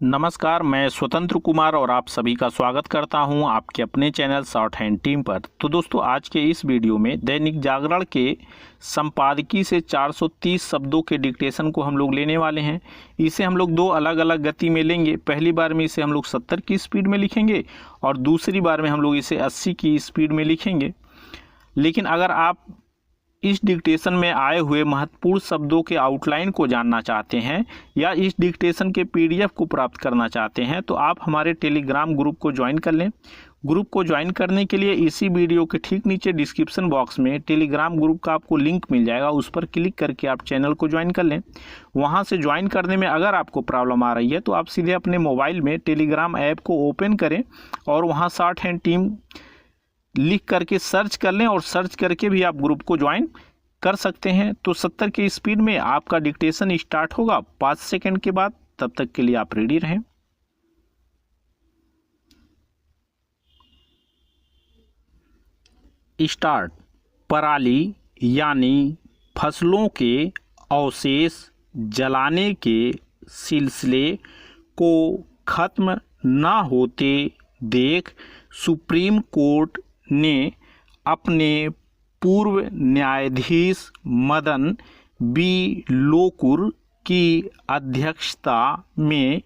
नमस्कार, मैं स्वतंत्र कुमार और आप सभी का स्वागत करता हूं आपके अपने चैनल शॉर्ट हैंड टीम पर। तो दोस्तों, आज के इस वीडियो में दैनिक जागरण के संपादकीय से 430 शब्दों के डिक्टेशन को हम लोग लेने वाले हैं। इसे हम लोग दो अलग अलग गति में लेंगे। पहली बार में इसे हम लोग 70 की स्पीड में लिखेंगे और दूसरी बार में हम लोग इसे 80 की स्पीड में लिखेंगे। लेकिन अगर आप इस डिक्टेशन में आए हुए महत्वपूर्ण शब्दों के आउटलाइन को जानना चाहते हैं या इस डिक्टेशन के पीडीएफ को प्राप्त करना चाहते हैं तो आप हमारे टेलीग्राम ग्रुप को ज्वाइन कर लें। ग्रुप को ज्वाइन करने के लिए इसी वीडियो के ठीक नीचे डिस्क्रिप्शन बॉक्स में टेलीग्राम ग्रुप का आपको लिंक मिल जाएगा, उस पर क्लिक करके आप चैनल को ज्वाइन कर लें। वहां से ज्वाइन करने में अगर आपको प्रॉब्लम आ रही है तो आप सीधे अपने मोबाइल में टेलीग्राम ऐप को ओपन करें और वहाँ शॉर्ट हैंड टीम लिख करके सर्च कर लें और सर्च करके भी आप ग्रुप को ज्वाइन कर सकते हैं। तो 70 की स्पीड में आपका डिक्टेशन स्टार्ट होगा 5 सेकंड के बाद। तब तक के लिए आप रेडी रहें। स्टार्ट। पराली यानी फसलों के अवशेष जलाने के सिलसिले को खत्म न होते देख सुप्रीम कोर्ट ने अपने पूर्व न्यायाधीश मदन बी लोकुर की अध्यक्षता में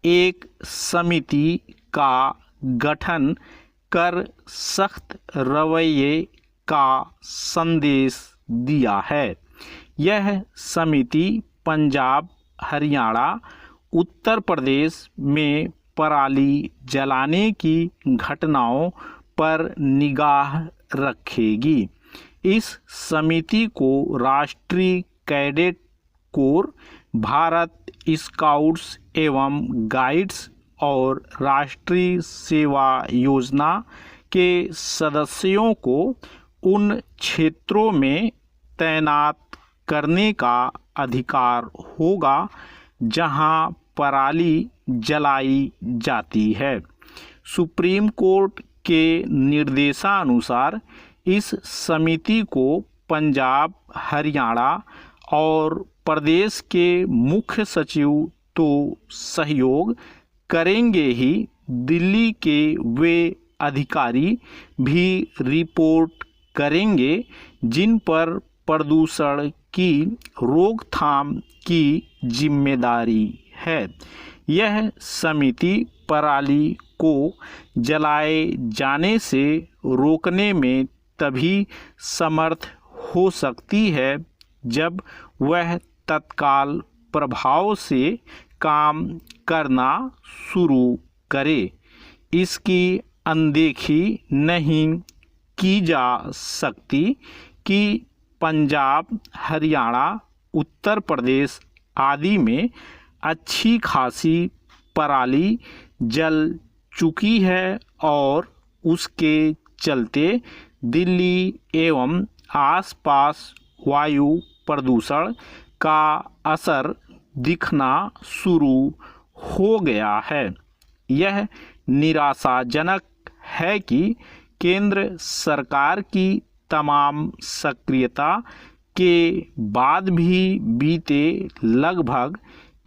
एक समिति का गठन कर सख्त रवैये का संदेश दिया है। यह समिति पंजाब, हरियाणा, उत्तर प्रदेश में पराली जलाने की घटनाओं पर निगाह रखेगी। इस समिति को राष्ट्रीय कैडेट कोर, भारत स्काउट्स एवं गाइड्स और राष्ट्रीय सेवा योजना के सदस्यों को उन क्षेत्रों में तैनात करने का अधिकार होगा जहां पराली जलाई जाती है। सुप्रीम कोर्ट के निर्देशानुसार इस समिति को पंजाब, हरियाणा और प्रदेश के मुख्य सचिव तो सहयोग करेंगे ही, दिल्ली के वे अधिकारी भी रिपोर्ट करेंगे जिन पर प्रदूषण की रोकथाम की जिम्मेदारी है। यह समिति पराली को जलाए जाने से रोकने में तभी समर्थ हो सकती है जब वह तत्काल प्रभाव से काम करना शुरू करे। इसकी अनदेखी नहीं की जा सकती कि पंजाब, हरियाणा, उत्तर प्रदेश आदि में अच्छी खासी पराली जल चुकी है और उसके चलते दिल्ली एवं आसपास वायु प्रदूषण का असर दिखना शुरू हो गया है। यह निराशाजनक है कि केंद्र सरकार की तमाम सक्रियता के बाद भी बीते लगभग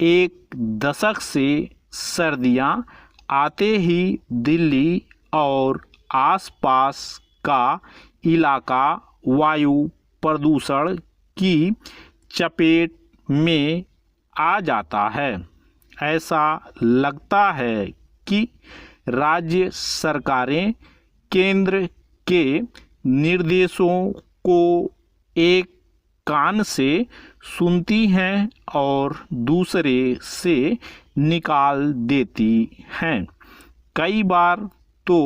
एक दशक से सर्दियां आते ही दिल्ली और आसपास का इलाका वायु प्रदूषण की चपेट में आ जाता है। ऐसा लगता है कि राज्य सरकारें केंद्र के निर्देशों को एक कान से सुनती हैं और दूसरे से निकाल देती हैं। कई बार तो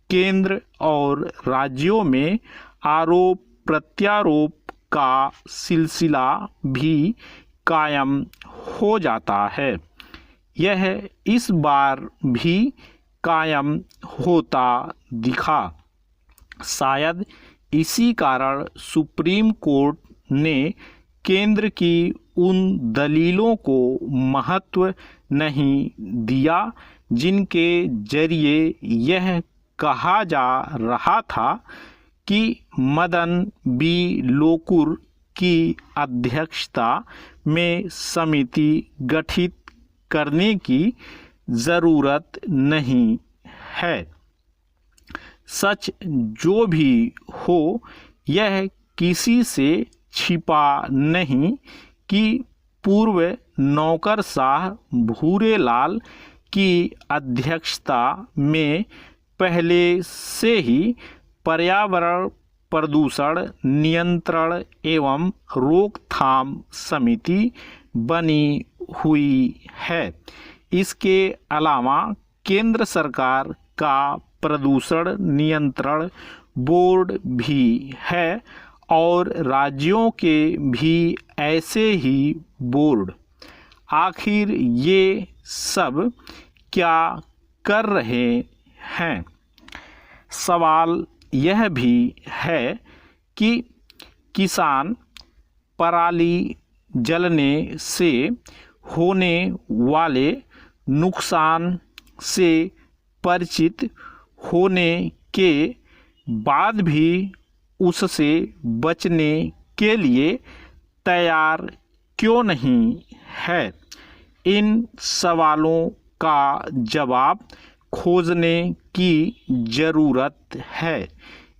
केंद्र और राज्यों में आरोप प्रत्यारोप का सिलसिला भी कायम हो जाता है। यह इस बार भी कायम होता दिखा। शायद इसी कारण सुप्रीम कोर्ट ने केंद्र की उन दलीलों को महत्व नहीं दिया जिनके जरिए यह कहा जा रहा था कि मदन बी लोकुर की अध्यक्षता में समिति गठित करने की ज़रूरत नहीं है। सच जो भी हो यह किसी से छिपा नहीं कि पूर्व नौकरशाह भूरेलाल की अध्यक्षता में पहले से ही पर्यावरण प्रदूषण नियंत्रण एवं रोकथाम समिति बनी हुई है। इसके अलावा केंद्र सरकार का प्रदूषण नियंत्रण बोर्ड भी है और राज्यों के भी ऐसे ही बोर्ड। आखिर ये सब क्या कर रहे हैं? सवाल यह भी है कि किसान पराली जलने से होने वाले नुकसान से परिचित होने के बाद भी उससे बचने के लिए तैयार क्यों नहीं है? इन सवालों का जवाब खोजने की ज़रूरत है।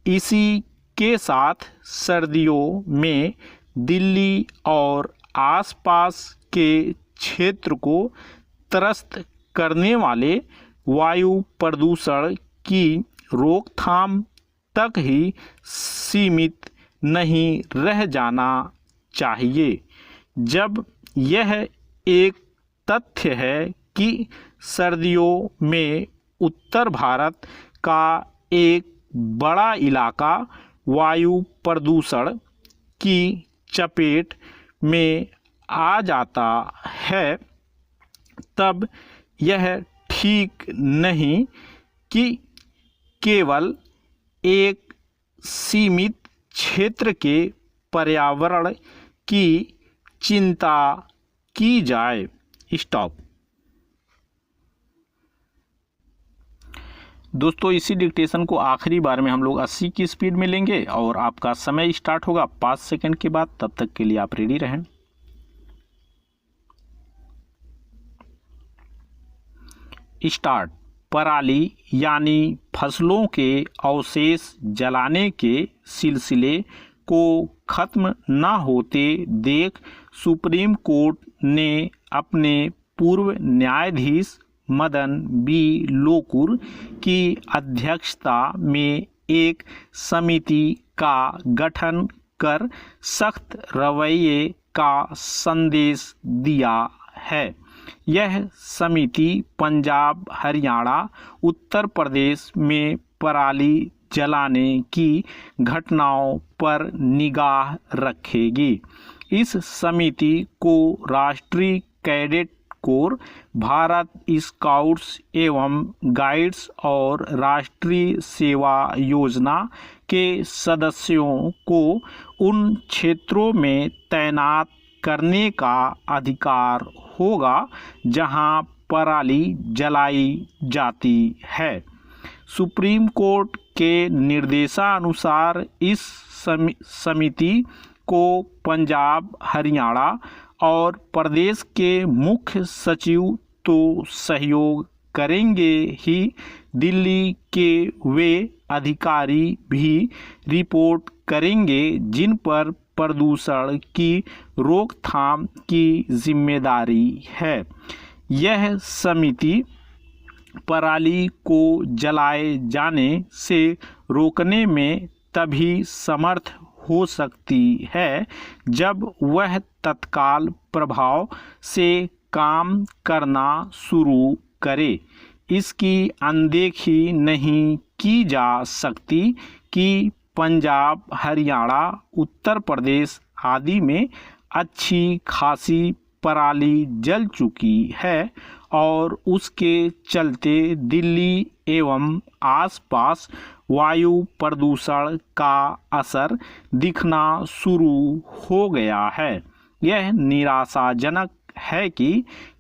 इसी के साथ सर्दियों में दिल्ली और आसपास के क्षेत्र को त्रस्त करने वाले वायु प्रदूषण की रोकथाम तक ही सीमित नहीं रह जाना चाहिए। जब यह एक तथ्य है कि सर्दियों में उत्तर भारत का एक बड़ा इलाका वायु प्रदूषण की चपेट में आ जाता है, तब यह ठीक नहीं कि केवल एक सीमित क्षेत्र के पर्यावरण की चिंता की जाए। स्टॉप। दोस्तों इसी डिक्टेशन को आखिरी बार में हम लोग 80 की स्पीड में लेंगे और आपका समय स्टार्ट होगा 5 सेकंड के बाद। तब तक के लिए आप रेडी रहें। स्टार्ट। पराली यानी फसलों के अवशेष जलाने के सिलसिले को खत्म न होते देख सुप्रीम कोर्ट ने अपने पूर्व न्यायाधीश मदन बी लोकुर की अध्यक्षता में एक समिति का गठन कर सख्त रवैये का संदेश दिया है। यह समिति पंजाब, हरियाणा, उत्तर प्रदेश में पराली जलाने की घटनाओं पर निगाह रखेगी। इस समिति को राष्ट्रीय कैडेट कोर, भारत स्काउट्स एवं गाइड्स और राष्ट्रीय सेवा योजना के सदस्यों को उन क्षेत्रों में तैनात करने का अधिकार होगा जहां पराली जलाई जाती है। सुप्रीम कोर्ट के निर्देशानुसार इस समिति को पंजाब, हरियाणा और प्रदेश के मुख्य सचिव तो सहयोग करेंगे ही, दिल्ली के वे अधिकारी भी रिपोर्ट करेंगे जिन पर प्रदूषण की रोकथाम की जिम्मेदारी है। यह समिति पराली को जलाए जाने से रोकने में तभी समर्थ हो सकती है जब वह तत्काल प्रभाव से काम करना शुरू करे। इसकी अनदेखी नहीं की जा सकती कि पंजाब, हरियाणा, उत्तर प्रदेश आदि में अच्छी खासी पराली जल चुकी है और उसके चलते दिल्ली एवं आसपास वायु प्रदूषण का असर दिखना शुरू हो गया है। यह निराशाजनक है कि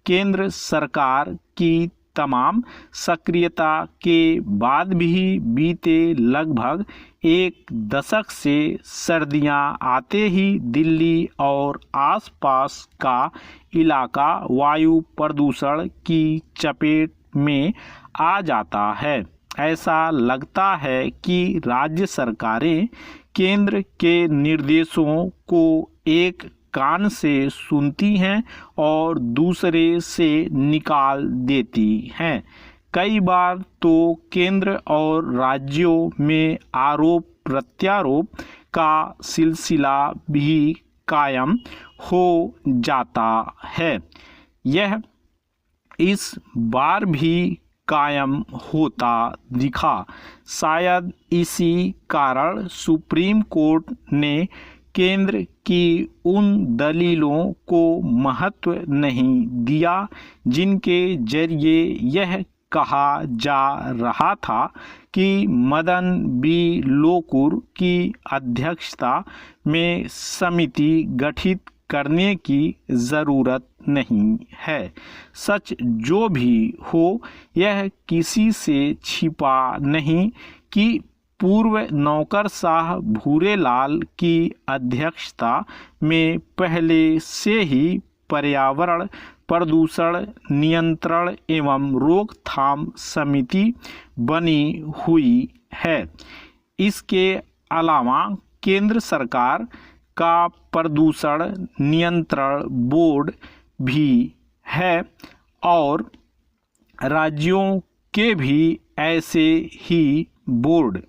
केंद्र सरकार की तमाम सक्रियता के बाद भी बीते लगभग एक दशक से सर्दियां आते ही दिल्ली और आसपास का इलाका वायु प्रदूषण की चपेट में आ जाता है। ऐसा लगता है कि राज्य सरकारें केंद्र के निर्देशों को एक कान से सुनती हैं और दूसरे से निकाल देती हैं। कई बार तो केंद्र और राज्यों में आरोप प्रत्यारोप का सिलसिला भी कायम हो जाता है। यह इस बार भी कायम होता दिखा। शायद इसी कारण सुप्रीम कोर्ट ने केंद्र की उन दलीलों को महत्व नहीं दिया जिनके जरिए यह कहा जा रहा था कि मदन बी लोकुर की अध्यक्षता में समिति गठित करने की ज़रूरत नहीं है। सच जो भी हो, यह किसी से छिपा नहीं कि पूर्व नौकरशाह भूरेलाल की अध्यक्षता में पहले से ही पर्यावरण प्रदूषण नियंत्रण एवं रोकथाम समिति बनी हुई है। इसके अलावा केंद्र सरकार का प्रदूषण नियंत्रण बोर्ड भी है और राज्यों के भी ऐसे ही बोर्ड।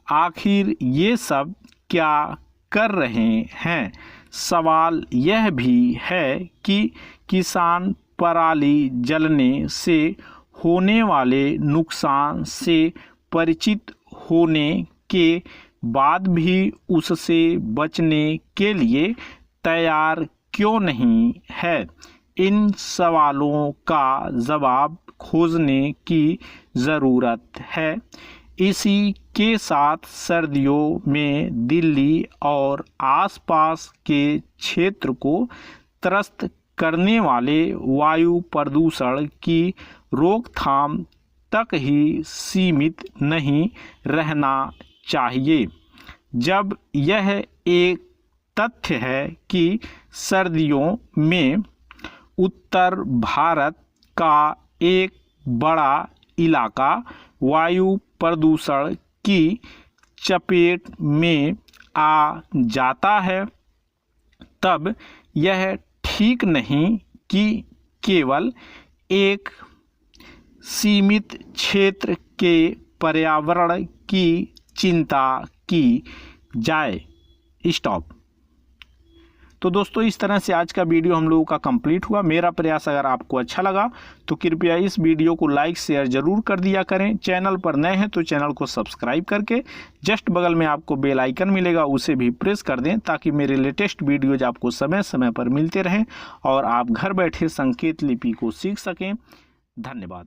आखिर ये सब क्या कर रहे हैं? सवाल यह भी है कि किसान पराली जलने से होने वाले नुकसान से परिचित होने के बाद भी उससे बचने के लिए तैयार क्यों नहीं है? इन सवालों का जवाब खोजने की ज़रूरत है। इसी के साथ सर्दियों में दिल्ली और आसपास के क्षेत्र को त्रस्त करने वाले वायु प्रदूषण की रोकथाम तक ही सीमित नहीं रहना चाहिए। जब यह एक तथ्य है कि सर्दियों में उत्तर भारत का एक बड़ा इलाका वायु प्रदूषण की चपेट में आ जाता है, तब यह ठीक नहीं कि केवल एक सीमित क्षेत्र के पर्यावरण की चिंता की जाए। स्टॉप। तो दोस्तों, इस तरह से आज का वीडियो हम लोगों का कंप्लीट हुआ। मेरा प्रयास अगर आपको अच्छा लगा तो कृपया इस वीडियो को लाइक शेयर ज़रूर कर दिया करें। चैनल पर नए हैं तो चैनल को सब्सक्राइब करके जस्ट बगल में आपको बेल आइकन मिलेगा, उसे भी प्रेस कर दें ताकि मेरे लेटेस्ट वीडियोज आपको समय समय पर मिलते रहें और आप घर बैठे संकेत लिपि को सीख सकें। धन्यवाद।